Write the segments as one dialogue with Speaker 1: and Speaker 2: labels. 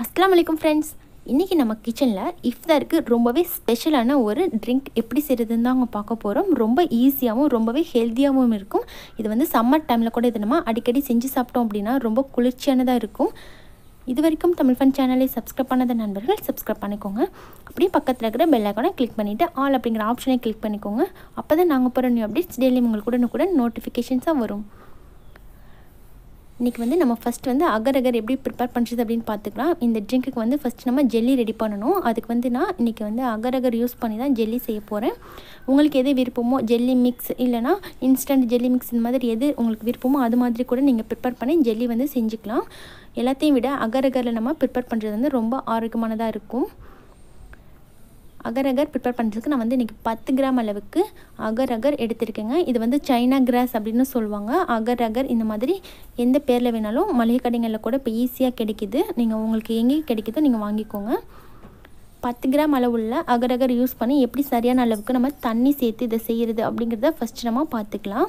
Speaker 1: அஸ்ஸலாமு அலைக்கும் ஃப்ரெண்ட்ஸ். இன்றைக்கி நம்ம கிச்சனில் இஃப்தாருக்கு ரொம்பவே ஸ்பெஷலான ஒரு ட்ரிங்க் எப்படி செய்கிறதுன்னு தான் அவங்க பார்க்க போகிறோம். ரொம்ப ஈஸியாகவும் ரொம்பவே ஹெல்த்தியாகவும் இருக்கும். இது வந்து சம்மர் டைமில் கூட இது நம்ம அடிக்கடி செஞ்சு சாப்பிட்டோம் அப்படின்னா ரொம்ப குளிர்ச்சியானதாக இருக்கும். இது வரைக்கும் தமிழ் ஃபன் சேனலை சப்ஸ்கிரைப் பண்ணாத நண்பர்கள் சப்ஸ்கிரைப் பண்ணிக்கோங்க. அப்படியே பக்கத்தில் இருக்கிற பெல் ஐகானை கிளிக் பண்ணிவிட்டு ஆல் அப்படிங்கிற ஆப்ஷனை கிளிக் பண்ணிக்கோங்க. அப்போ தான் நாங்கள் போகிற நியூ அப்டேட்ஸ் டெய்லி உங்களுக்கு கூட நோட்டிஃபிகேஷன்ஸாக வரும். இன்றைக்கி வந்து நம்ம ஃபஸ்ட் வந்து அகர் எப்படி ப்ரிப்பேர் பண்ணுறது அப்படின்னு பார்த்துக்கலாம். இந்த ட்ரிங்க்குக்கு வந்து ஃபஸ்ட் நம்ம ஜெல்லி ரெடி பண்ணணும். அதுக்கு வந்து நான் இன்றைக்கி வந்து அகர் யூஸ் பண்ணி தான் ஜெல்லி செய்ய போகிறேன். உங்களுக்கு எது விருப்பமோ ஜெல்லி மிக்ஸ் இல்லைனா இன்ஸ்டன்ட் ஜெல்லி மிக்ஸ் இந்த மாதிரி எது உங்களுக்கு விருப்பமோ அது மாதிரி கூட நீங்கள் ப்ரிப்பேர் பண்ணி ஜெல்லி வந்து செஞ்சுக்கலாம். எல்லாத்தையும் விட அகரில் நம்ம ப்ரிப்பேர் பண்ணுறது வந்து ரொம்ப ஆரோக்கியமானதாக இருக்கும். அகர் ப்ரிப்பேர் பண்ணுறதுக்கு நான் வந்து இன்றைக்கி 10 கிராம் அளவுக்கு அகர் எடுத்திருக்கேங்க. இது வந்து சைனா கிராஸ் அப்படின்னு சொல்லுவாங்க. அகர் இந்த மாதிரி எந்த பேரில் வேணாலும் மளிகை கடைகளில் கூட இப்போ ஈஸியாக கிடைக்கிது. நீங்கள் உங்களுக்கு எங்கே கிடைக்குதோ நீங்கள் வாங்கிக்கோங்க. 10 கிராம் அளவுள்ள அகர் யூஸ் பண்ணி எப்படி சரியான அளவுக்கு நம்ம தண்ணி சேர்த்து இதை செய்கிறது அப்படிங்கிறத ஃபஸ்ட்டு நம்ம பார்த்துக்கலாம்.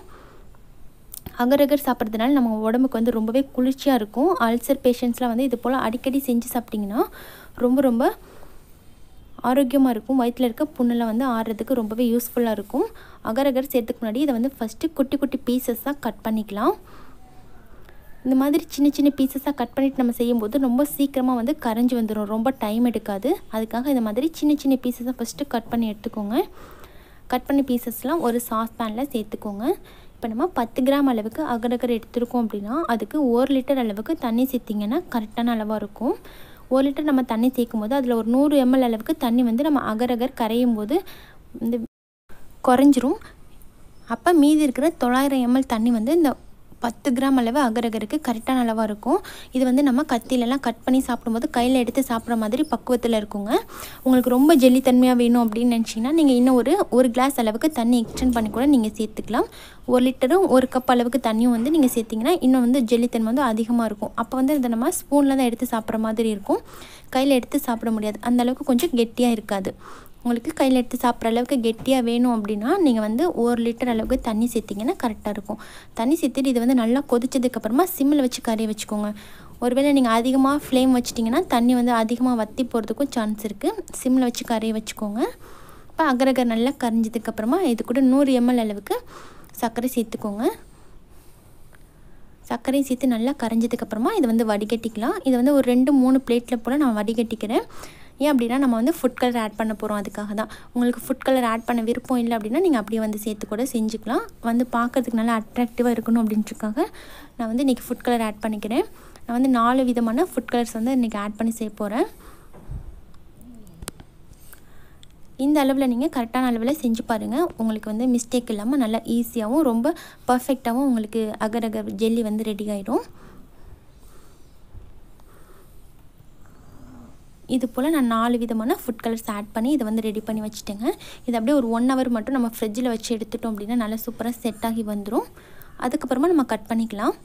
Speaker 1: அகர் சாப்பிட்றதுனால நம்ம உடம்புக்கு வந்து ரொம்பவே குளிர்ச்சியாக இருக்கும். அல்சர் பேஷண்ட்ஸ்லாம் வந்து இது போல் அடிக்கடி செஞ்சு சாப்பிட்டிங்கன்னா ரொம்ப ஆரோக்கியமாக இருக்கும். வயிற்றில் இருக்க புண்ணெல்லாம் வந்து ஆறுறதுக்கு ரொம்பவே யூஸ்ஃபுல்லாக இருக்கும். அகர் சேர்த்துக்கு முன்னாடி இதை வந்து ஃபஸ்ட்டு குட்டி பீசஸாக கட் பண்ணிக்கலாம். இந்த மாதிரி சின்ன பீசஸாக கட் பண்ணிவிட்டு நம்ம செய்யும்போது ரொம்ப சீக்கிரமாக வந்து கரைஞ்சி வந்துடும். ரொம்ப டைம் எடுக்காது. அதுக்காக இந்த மாதிரி சின்ன பீசஸாக ஃபஸ்ட்டு கட் பண்ணி எடுத்துக்கோங்க. கட் பண்ணி பீசஸ்லாம் ஒரு சாஸ் பேனில் சேர்த்துக்கோங்க. இப்போ நம்ம 10 கிராம் அளவுக்கு அகர் எடுத்துருக்கோம் அப்படின்னா அதுக்கு 1 லிட்டர் அளவுக்கு தண்ணி சேர்த்திங்கன்னா கரெக்டான அளவாக இருக்கும். 1 லிட்டர் நம்ம தண்ணி சேர்க்கும் போது அதில் ஒரு 100 ml அளவுக்கு தண்ணி வந்து நம்ம அகர் கரையும் போது இந்த குறைஞ்சிரும். அப்போ மீதி இருக்கிற 900 ml தண்ணி வந்து இந்த 10 கிராம் அளவு அகருக்கு கரெக்டான அளவாக இருக்கும். இது வந்து நம்ம கத்திலெலாம் கட் பண்ணி சாப்பிடும்போது கையில் எடுத்து சாப்பிட்ற மாதிரி பக்குவத்தில் இருக்குங்க. உங்களுக்கு ரொம்ப ஜெல்லி தன்மையாக வேணும் அப்படின்னு நினச்சிங்கன்னா நீங்கள் இன்னும் ஒரு கிளாஸ் அளவுக்கு தண்ணி எக்ஸ்டெண்ட் பண்ணி கூட நீங்கள் சேர்த்துக்கலாம். 1 லிட்டரும் 1 கப் அளவுக்கு தண்ணியும் வந்து நீங்கள் சேர்த்திங்கன்னா இன்னும் வந்து ஜெல்லித்தன்மை வந்து அதிகமாக இருக்கும். அப்போ வந்து இதை நம்ம ஸ்பூனில் தான் எடுத்து சாப்பிட்ற மாதிரி இருக்கும். கையில் எடுத்து சாப்பிட முடியாது. அந்தளவுக்கு கொஞ்சம் கெட்டியாக இருக்காது. உங்களுக்கு கையில் எடுத்து சாப்பிட்ற அளவுக்கு கெட்டியாக வேணும் அப்படின்னா நீங்கள் வந்து 1 லிட்டர் அளவுக்கு தண்ணி சேர்த்திங்கன்னா கரெக்டாக இருக்கும். தண்ணி சேர்த்துட்டு இது வந்து நல்லா கொதிச்சதுக்கப்புறமா சிம்மில் வச்சு கரைய வச்சுக்கோங்க. ஒருவேளை நீங்கள் அதிகமாக ஃப்ளேம் வச்சிட்டிங்கன்னா தண்ணி வந்து அதிகமாக வற்றி போகிறதுக்கும் சான்ஸ் இருக்குது. சிம்மில் வச்சு கரைய வச்சுக்கோங்க. இப்போ அகர் நல்லா கரைஞ்சதுக்கப்புறமா இது கூட 100 ml அளவுக்கு சர்க்கரை சேர்த்துக்கோங்க. சர்க்கரையும் சேர்த்து நல்லா கரைஞ்சதுக்கப்புறமா இதை வந்து வடிகட்டிக்கலாம். இதை வந்து ஒரு 2-3 பிளேட்டில் போல் நான் வடிகட்டிக்கிறேன். ஏன் அப்படின்னா நம்ம வந்து ஃபுட் கலர் ஆட் பண்ண போகிறோம். அதுக்காக தான். உங்களுக்கு ஃபுட் கலர் ஆட் பண்ண விருப்பம் இல்லை அப்படின்னா நீங்கள் அப்படியே வந்து சேர்த்து கூட செஞ்சுக்கலாம். வந்து பார்க்குறதுக்கு நல்லா அட்ராக்டிவாக இருக்கணும் அப்படின்றதுக்காக நான் வந்து இன்றைக்கி ஃபுட் கலர் ஆட் பண்ணிக்கிறேன். நான் வந்து 4 விதமான ஃபுட் கலர்ஸ் வந்து இன்றைக்கி ஆட் பண்ணி செய்ய போகிறேன். இந்த அளவில் நீங்கள் கரெக்டான அளவில் செஞ்சு பாருங்கள். உங்களுக்கு வந்து மிஸ்டேக் இல்லாமல் நல்லா ஈஸியாகவும் ரொம்ப பர்ஃபெக்டாகவும் உங்களுக்கு அகர் ஜெல்லி வந்து ரெடி ஆகிடும். இது போல் நான் 4 விதமான ஃபுட் கலர்ஸ் ஆட் பண்ணி இதை வந்து ரெடி பண்ணி வச்சுட்டேங்க. இது அப்படியே ஒரு 1 hour மட்டும் நம்ம ஃப்ரிட்ஜில் வச்சு எடுத்துட்டோம் அப்படின்னா நல்லா சூப்பராக செட் ஆகி வந்துடும். அதுக்கப்புறமா நம்ம கட் பண்ணிக்கலாம்.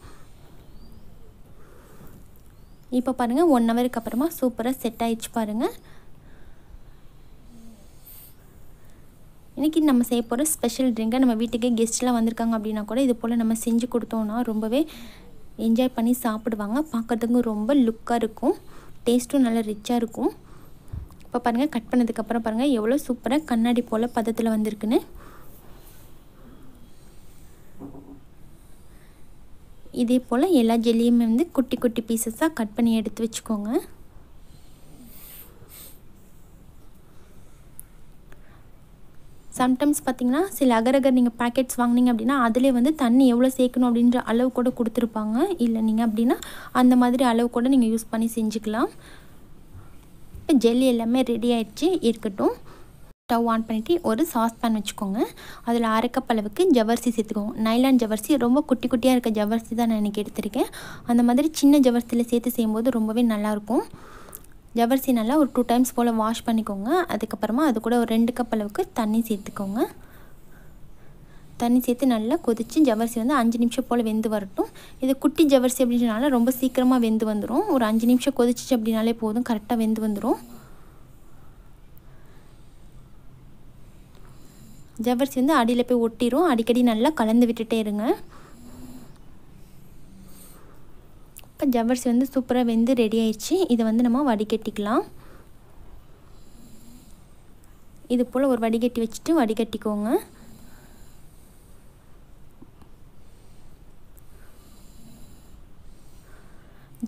Speaker 1: இப்போ பாருங்கள் 1 hourக்கு அப்புறமா சூப்பராக செட் ஆகிடுச்சு பாருங்கள். இன்றைக்கி நம்ம செய்ய போகிற ஸ்பெஷல் ட்ரிங்கை நம்ம வீட்டுக்கே கெஸ்ட்லாம் வந்திருக்காங்க அப்படின்னா கூட இது போல் நம்ம செஞ்சு கொடுத்தோன்னா ரொம்பவே என்ஜாய் பண்ணி சாப்பிடுவாங்க. பார்க்குறதுக்கும் ரொம்ப லுக்காக இருக்கும். டேஸ்ட்டும் நல்லா ரிச்சாக இருக்கும். இப்போ பாருங்கள் கட் பண்ணதுக்கப்புறம் பாருங்கள் எவ்வளோ சூப்பராக கண்ணாடி போல் பதத்தில் வந்திருக்குன்னு. இதே போல் எல்லா ஜெல்லியுமே வந்து குட்டி பீசஸாக கட் பண்ணி எடுத்து வச்சுக்கோங்க. சம்டைம்ஸ் பார்த்திங்கன்னா சில அகர் நீங்கள் பேக்கெட்ஸ் வாங்கினீங்க அப்படின்னா அதிலே வந்து தண்ணி எவ்வளோ சேர்க்கணும் அப்படின்ற அளவு கூட கொடுத்துருப்பாங்க. இல்லை நீங்கள் அப்படின்னா அந்த மாதிரி அளவு கூட நீங்கள் யூஸ் பண்ணி செஞ்சுக்கலாம். இப்போ ஜெல்லி எல்லாமே ரெடி ஆகிடுச்சு. இருக்கட்டும். ஸ்டவ் ஆன் பண்ணிவிட்டு ஒரு சாஸ் பேன் வச்சுக்கோங்க. அதில் 1/2 கப் அளவுக்கு ஜவ்வரிசி சேர்த்துக்கோங்க. நைலான் ஜவ்வரிசி ரொம்ப குட்டியாக இருக்க ஜவ்வரிசி தான் நான் இன்றைக்கி எடுத்திருக்கேன். அந்த மாதிரி சின்ன ஜவ்வரிசியில் சேர்த்து செய்யும்போது ரொம்பவே நல்லாயிருக்கும். ஜவ்வரிசி நல்லா ஒரு 2 times போல் வாஷ் பண்ணிக்கோங்க. அதுக்கப்புறமா அது கூட ஒரு 2 கப் அளவுக்கு தண்ணி சேர்த்துக்கோங்க. தண்ணி சேர்த்து நல்லா கொதித்து ஜவ்வரிசி வந்து 5 நிமிஷம் போல் வெந்து வரட்டும். இது குட்டி ஜவ்வரிசி அப்படின்றனால ரொம்ப சீக்கிரமாக வெந்து வந்துடும். ஒரு 5 நிமிஷம் கொதிச்சிச்சு அப்படின்னாலே போதும், கரெக்டாக வெந்து வந்துடும். ஜவ்வரிசி வந்து அடியில் போய் ஒட்டிடும். அடிக்கடி நல்லா கலந்து விட்டுட்டே இருங்க. இப்போ ஜவ்வரிசி வந்து சூப்பராக வெந்து ரெடி ஆயிடுச்சு. இதை வந்து நம்ம வடிகட்டிக்கலாம். இது போல் ஒரு வடிகட்டி வச்சுட்டு வடிகட்டிக்கோங்க.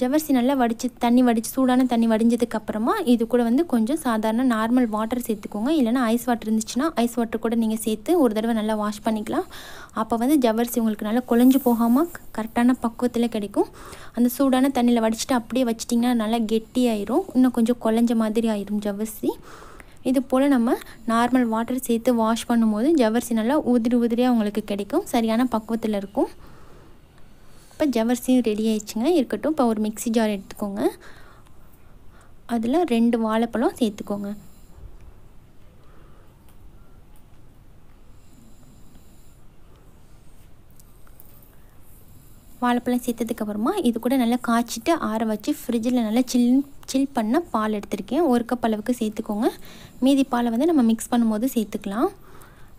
Speaker 1: ஜவ்வரிசி நல்லா வடித்து சூடான தண்ணி வடிஞ்சதுக்கப்புறமா இது கூட வந்து கொஞ்சம் சாதாரண நார்மல் வாட்டர் சேர்த்துக்கோங்க. இல்லைனா ஐஸ் வாட்டர் இருந்துச்சுன்னா ஐஸ் வாட்டர் கூட நீங்கள் சேர்த்து ஒரு தடவை நல்லா வாஷ் பண்ணிக்கலாம். அப்போ வந்து ஜவ்வரிசி உங்களுக்கு நல்லா குழஞ்சி போகாமல் கரெக்டான பக்குவத்தில் கிடைக்கும். அந்த சூடான தண்ணியில் வடிச்சிட்டு அப்படியே வச்சிட்டிங்கன்னா நல்லா கெட்டியாயிரும். இன்னும் கொஞ்சம் குழஞ்ச மாதிரி ஆயிரும் ஜவ்வரிசி. இது போல் நம்ம நார்மல் வாட்டர் சேர்த்து வாஷ் பண்ணும்போது ஜவ்வரிசி நல்லா உதிரியாக உங்களுக்கு கிடைக்கும். சரியான பக்குவத்தில் இருக்கும். இப்போ ஜவ்வரிசியும் ரெடி ஆயிடுச்சுங்க. இருக்கட்டும். இப்போ ஒரு மிக்ஸி ஜார் எடுத்துக்கோங்க. அதில் 2 வாழைப்பழம் சேர்த்துக்கோங்க. வாழைப்பழம் சேர்த்ததுக்கப்புறமா இது கூட நல்லா காய்ச்சிட்டு ஆற வச்சு ஃப்ரிட்ஜில் நல்லா சில் பண்ண பால் எடுத்திருக்கேன். 1 கப் அளவுக்கு சேர்த்துக்கோங்க. மீதி பாலை வந்து நம்ம மிக்ஸ் பண்ணும்போது சேர்த்துக்கலாம்.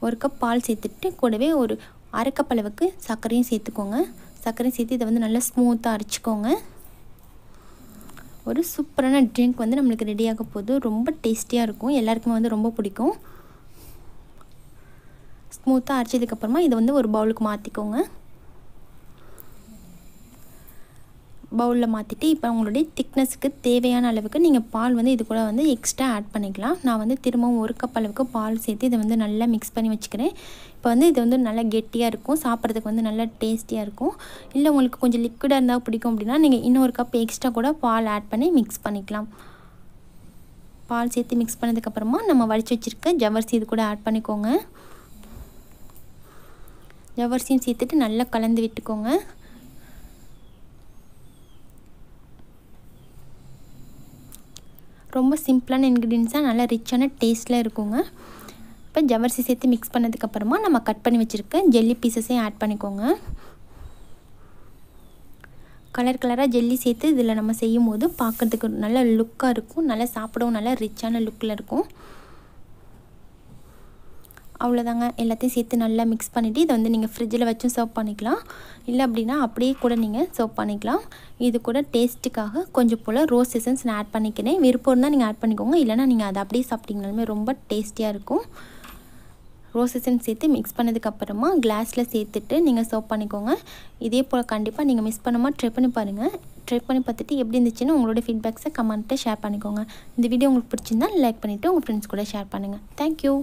Speaker 1: 1 கப் பால் சேர்த்துட்டு கூடவே ஒரு 1/2 கப் அளவுக்கு சர்க்கரையும் சேர்த்துக்கோங்க. சர்க்கரையும் சேர்த்து இதை வந்து நல்லா ஸ்மூத்தாக அரைச்சிக்கோங்க. ஒரு சூப்பரான ட்ரிங்க் வந்து நம்மளுக்கு ரெடியாக போகுது. ரொம்ப டேஸ்டியாக இருக்கும். எல்லாருக்குமே வந்து ரொம்ப பிடிக்கும். ஸ்மூத்தாக அரைச்சதுக்கப்புறமா இதை வந்து ஒரு பவுலுக்கு மாற்றிக்கோங்க. பவுலில் மாற்றிட்டு இப்போ உங்களுடைய திக்னஸுக்கு தேவையான அளவுக்கு நீங்கள் பால் வந்து இது கூட வந்து எக்ஸ்ட்ரா ஆட் பண்ணிக்கலாம். நான் வந்து திரும்பவும் 1 கப் அளவுக்கு பால் சேர்த்து இதை வந்து நல்லா மிக்ஸ் பண்ணி வச்சுக்கிறேன். இப்போ வந்து இது வந்து நல்லா கெட்டியாக இருக்கும். சாப்பிட்றதுக்கு வந்து நல்லா டேஸ்டியாக இருக்கும். இல்லை உங்களுக்கு கொஞ்சம் லிக்விடாக இருந்தால் பிடிக்கும் அப்படின்னா நீங்கள் இன்னும் 1 கப் எக்ஸ்ட்ரா கூட பால் ஆட் பண்ணி மிக்ஸ் பண்ணிக்கலாம். பால் சேர்த்து மிக்ஸ் பண்ணதுக்கப்புறமா நம்ம வடித்து வச்சுருக்க ஜவ்வரிசி இது கூட ஆட் பண்ணிக்கோங்க. ஜவ்வரிசியும் சேர்த்துட்டு நல்லா கலந்து விட்டுக்கோங்க. ரொம்ப சிம்பிளான இன்க்ரீடியன்ஸாக நல்லா ரிச்சான டேஸ்ட்டில் இருக்குங்க. இப்போ ஜவ்வரிசி சேர்த்து மிக்ஸ் பண்ணதுக்கப்புறமா நம்ம கட் பண்ணி வச்சுருக்க ஜெல்லி பீசஸையும் ஆட் பண்ணிக்கோங்க. கலராக ஜெல்லி சேர்த்து இதில் நம்ம செய்யும் போது பார்க்குறதுக்கு நல்ல லுக்காக இருக்கும். நல்லா சாப்பிடவும் நல்லா ரிச்சான லுக்கில் இருக்கும். அவ்வளோதாங்க. எல்லாத்தையும் சேர்த்து நல்லா மிக்ஸ் பண்ணிவிட்டு இதை வந்து நீங்கள் ஃப்ரிட்ஜில் வச்சும் சர்வ் பண்ணிக்கலாம். இல்லை அப்படின்னா அப்படியே கூட நீங்கள் சர்வ் பண்ணிக்கலாம். இது கூட டேஸ்ட்டுக்காக கொஞ்சம் போல் ரோஸ் எசன்ஸ் நான் ஆட் பண்ணிக்கிறேன். விருப்பம் இருந்தால் நீங்கள் ஆட் பண்ணிக்கோங்க. இல்லைனா நீங்கள் அதை அப்படியே சாப்பிட்டிங்கனாலுமே ரொம்ப டேஸ்டியாக இருக்கும். ரோஸ் எசன்ஸ் சேர்த்து மிக்ஸ் பண்ணதுக்கப்புறமா கிளாஸில் சேர்த்துட்டு நீங்கள் சர்வ் பண்ணிக்கோங்க. இதே போல் கண்டிப்பாக நீங்கள் மிஸ் பண்ணாமல் ட்ரை பண்ணி பாருங்கள். ட்ரை பண்ணி பார்த்துட்டு எப்படி இருந்துச்சுன்னு உங்களோட ஃபீட்பேக்ஸை கமெண்ட்டை ஷேர் பண்ணிக்கோங்க. இந்த வீடியோ உங்களுக்கு பிடிச்சிருந்தால் லைக் பண்ணிவிட்டு உங்கள் ஃப்ரெண்ட்ஸ் கூட ஷேர் பண்ணுங்கள். தேங்க்யூ.